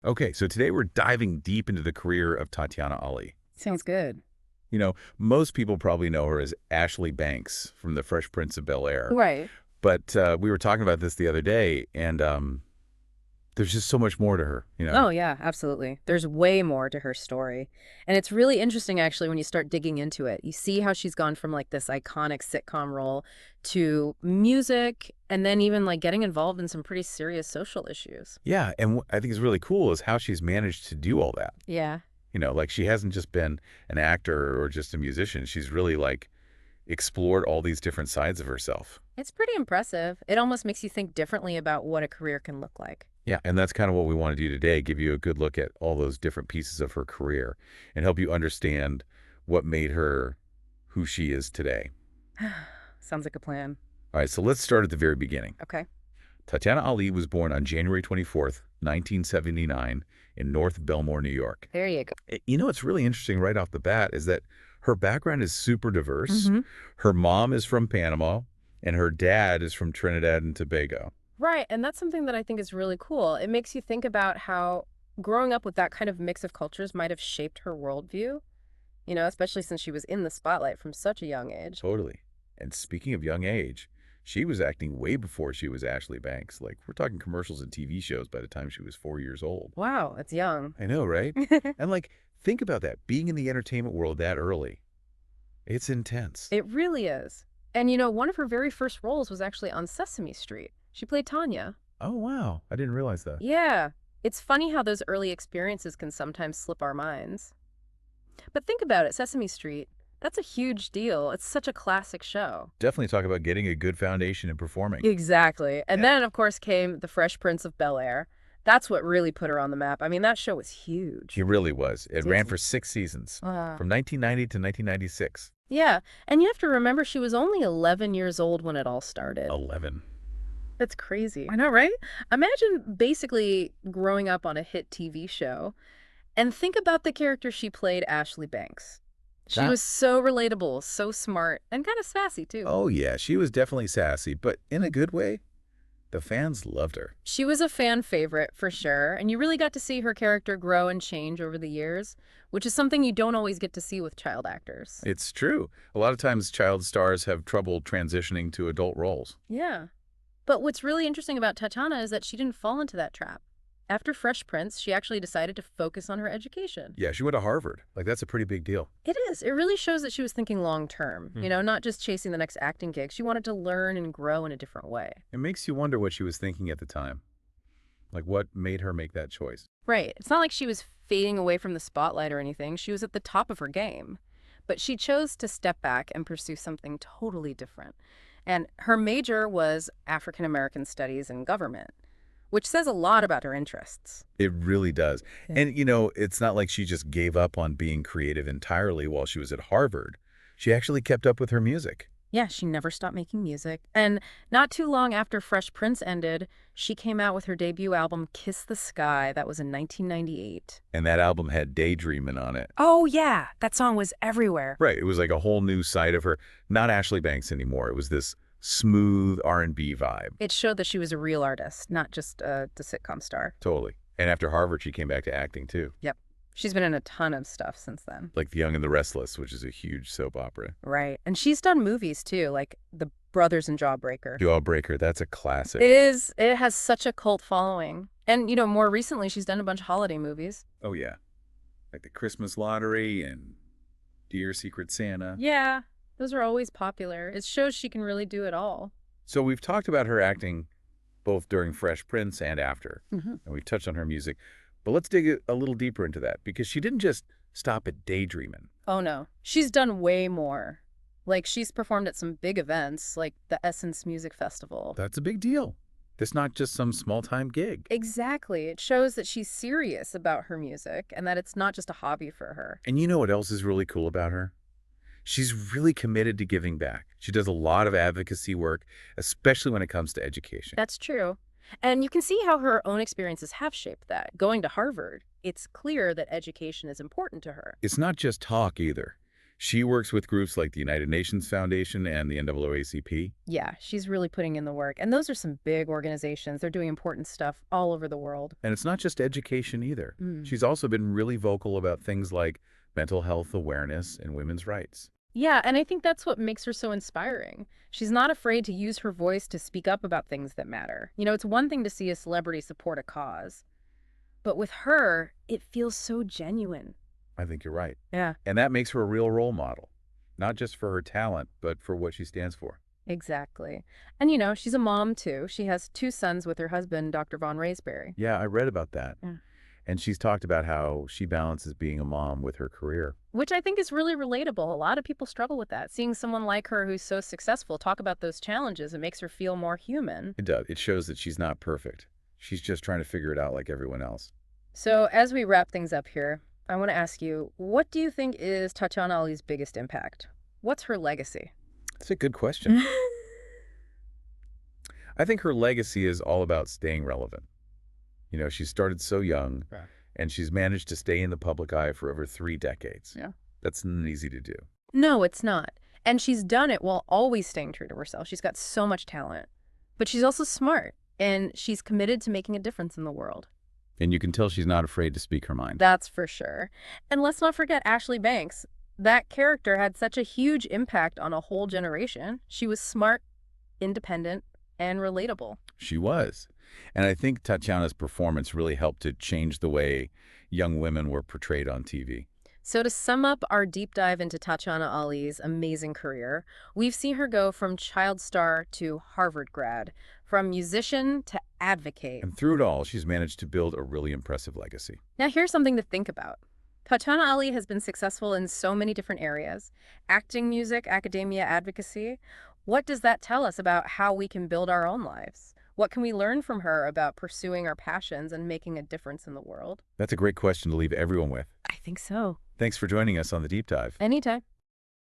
Okay, so today we're diving deep into the career of Tatyana Ali. Sounds good. Most people probably know her as Ashley Banks from the Fresh Prince of Bel-Air. Right. But we were talking about this the other day, and there's just so much more to her. Oh, yeah, absolutely. There's way more to her story. And it's really interesting, actually, when you start digging into it. You see how she's gone from like this iconic sitcom role to music and then even like getting involved in some pretty serious social issues. Yeah, and what I think is really cool is how she's managed to do all that. Yeah. Like she hasn't just been an actor or just a musician. She's really like explored all these different sides of herself. It's pretty impressive. It almost makes you think differently about what a career can look like. Yeah, and that's kind of what we want to do today, give you a good look at all those different pieces of her career and help you understand what made her who she is today. Sounds like a plan. All right, so let's start at the very beginning. Okay. Tatyana Ali was born on January 24th, 1979 in North Belmore, New York. There you go. What's really interesting right off the bat is that her background is super diverse. Hmm. Her mom is from Panama and her dad is from Trinidad and Tobago. Right, and that's something that I think is really cool. It makes you think about how growing up with that kind of mix of cultures might have shaped her worldview, especially since she was in the spotlight from such a young age. Totally. And speaking of young age, she was acting way before she was Ashley Banks. Like, we're talking commercials and TV shows by the time she was 4 years old. Wow, that's young. I know, right? And think about that. Being in the entertainment world that early, it's intense. It really is. And one of her very first roles was actually on Sesame Street. She played Tanya. Oh, wow. I didn't realize that. Yeah, it's funny how those early experiences can sometimes slip our minds. But think about it, Sesame Street, that's a huge deal. It's such a classic show. Definitely talk about getting a good foundation in performing. Exactly. And Yeah. then, of course, came The Fresh Prince of Bel-Air. That's what really put her on the map. I mean, that show was huge. It really was. It ran Seriously. for 6 seasons, Wow. from 1990 to 1996. Yeah, and you have to remember she was only 11 years old when it all started. 11. That's crazy. I know, right? Imagine basically growing up on a hit TV show and think about the character she played, Ashley Banks. She That- was so relatable, so smart, and kind of sassy, too. Oh, yeah. She was definitely sassy, but in a good way. The fans loved her. She was a fan favorite for sure, and you really got to see her character grow and change over the years, which is something you don't always get to see with child actors. It's true. A lot of times child stars have trouble transitioning to adult roles. Yeah. But what's really interesting about Tatyana is that she didn't fall into that trap. After Fresh Prince, she actually decided to focus on her education. Yeah, she went to Harvard. That's a pretty big deal. It is. It really shows that she was thinking long term, not just chasing the next acting gig. She wanted to learn and grow in a different way. It makes you wonder what she was thinking at the time. What made her make that choice? Right. It's not like she was fading away from the spotlight or anything. She was at the top of her game. But she chose to step back and pursue something totally different. And her major was African American Studies and Government, which says a lot about her interests. It really does. Yeah. And, it's not like she just gave up on being creative entirely while she was at Harvard. She actually kept up with her music. Yeah, she never stopped making music. And not too long after Fresh Prince ended, she came out with her debut album, Kiss the Sky. That was in 1998. And that album had Daydreamin on it. Oh, yeah. That song was everywhere. Right. It was like a whole new side of her. Not Ashley Banks anymore. It was this smooth R&B vibe. It showed that she was a real artist, not just the sitcom star. Totally. And after Harvard, she came back to acting, too. Yep. She's been in a ton of stuff since then. Like The Young and the Restless, which is a huge soap opera. Right. And she's done movies, too, like The Brothers and Jawbreaker. Jawbreaker, that's a classic. It is. It has such a cult following. And, more recently, she's done a bunch of holiday movies. Oh, yeah. Like The Christmas Lottery and Dear Secret Santa. Yeah. Those are always popular. It shows she can really do it all. So we've talked about her acting both during Fresh Prince and after. Mm-hmm. And we've touched on her music. But let's dig a little deeper into that, because she didn't just stop at Daydreamin. Oh, no. She's done way more. Like, she's performed at some big events, like the Essence Music Festival. That's a big deal. It's not just some small-time gig. Exactly. It shows that she's serious about her music and that it's not just a hobby for her. And you know what else is really cool about her? She's really committed to giving back. She does a lot of advocacy work, especially when it comes to education. That's true. And you can see how her own experiences have shaped that. Going to Harvard, it's clear that education is important to her. It's not just talk either. She works with groups like the United Nations Foundation and the NAACP. Yeah, she's really putting in the work. And those are some big organizations. They're doing important stuff all over the world. And it's not just education either. Mm. She's also been really vocal about things like mental health awareness and women's rights. Yeah, and I think that's what makes her so inspiring. She's not afraid to use her voice to speak up about things that matter. It's one thing to see a celebrity support a cause, but with her, it feels so genuine. I think you're right. Yeah, And that makes her a real role model, not just for her talent, but for what she stands for. exactly. And she's a mom too. She has two sons with her husband, Dr. Von Raysberry. Yeah, I read about that. Yeah. And she's talked about how she balances being a mom with her career. Which I think is really relatable. A lot of people struggle with that. Seeing someone like her who's so successful talk about those challenges, it makes her feel more human. It does. It shows that she's not perfect. She's just trying to figure it out like everyone else. So as we wrap things up here, I want to ask you, what do you think is Tatyana Ali's biggest impact? What's her legacy? That's a good question. I think her legacy is all about staying relevant. She started so young, Right. and she's managed to stay in the public eye for over 3 decades. Yeah. That's not easy to do. No, it's not. And she's done it while always staying true to herself. She's got so much talent. But she's also smart, and she's committed to making a difference in the world. And you can tell she's not afraid to speak her mind. That's for sure. And let's not forget Ashley Banks. That character had such a huge impact on a whole generation. She was smart, independent, and relatable. She was. And I think Tatyana's performance really helped to change the way young women were portrayed on TV. So to sum up our deep dive into Tatyana Ali's amazing career, we've seen her go from child star to Harvard grad, from musician to advocate. And through it all, she's managed to build a really impressive legacy. Now here's something to think about. Tatyana Ali has been successful in so many different areas: acting, music, academia, advocacy. What does that tell us about how we can build our own lives? What can we learn from her about pursuing our passions and making a difference in the world? That's a great question to leave everyone with. I think so. Thanks for joining us on the Deep Dive. Anytime.